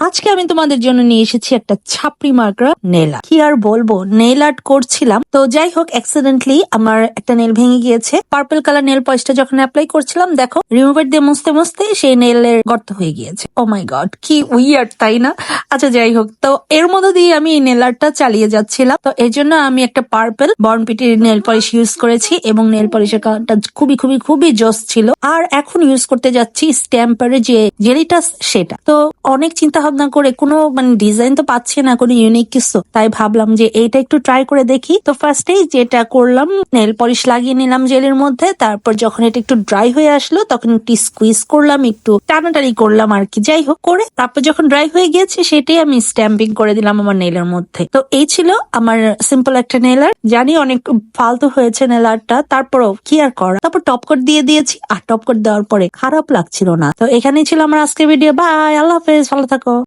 আজকে আমি তোমাদের জন্য নিয়ে এসেছি একটা ছাপড়ি মার্কা নেল আর্ট। কি আর বলবো, নেল আর্ট করছিলাম তো যাই হোক অ্যাক্সিডেন্টলি আমার একটা নেল ভেঙে গিয়েছে। পার্পল কালার নেল পলিশটা যখন অ্যাপ্লাই করছিলাম, দেখো রিমুভার দিয়ে মুছতে মুছতে সেই নেলের গর্ত হয়ে গিয়েছে। ও মাই গড, কি উইয়ার্ড তাই না? আচ্ছা যাই হোক, তো এর মধ্যে দিয়ে আমি এই নেল আর্টটা চালিয়ে যাচ্ছিলাম। তো এর জন্য আমি একটা পার্পল বর্নপিটির নেল পলিশ ইউজ করেছি এবং নেল পলিশের কালারটা খুবই খুবই খুবই জোস ছিল। আর এখন ইউজ করতে যাচ্ছি স্ট্যাম্পারের যে জেলিটা, সেটা। তো অনেক চিন্তা ভাবনা করে কোনো ডিজাইন তো পাচ্ছি না, কোনো ইউনিক কিছু, তাই ভাবলাম যে এইটা একটু ট্রাই করে দেখি। তো ফার্স্টেই যেটা করলাম, নেল পলিশ লাগিয়ে নিলাম জেলের মধ্যে। তারপর যখন এটা একটু ড্রাই হয়ে আসলো তখন একটু স্কুইজ করলাম, একটু টানাটানি করলাম আর কি, যাই হোক করে তারপর যখন ড্রাই হয়ে গিয়েছে সেটাই আমি স্ট্যাম্পিং করে দিলাম আমার নেলের মধ্যে। তো এই ছিল আমার সিম্পল একটা নেল আর্ট। জানি অনেক ফালতু হয়েছে নেল আর্টটা, তারপরও কি আর করা। তারপর টপ কোট দিয়ে দিয়েছি, আর টপ কোট দেওয়ার পরে খারাপ লাগছিল না। তো এখানেই ছিল আমার আজকের ভিডিও। বাই, আল্লাহ হাফেজ, ভালো থাকো।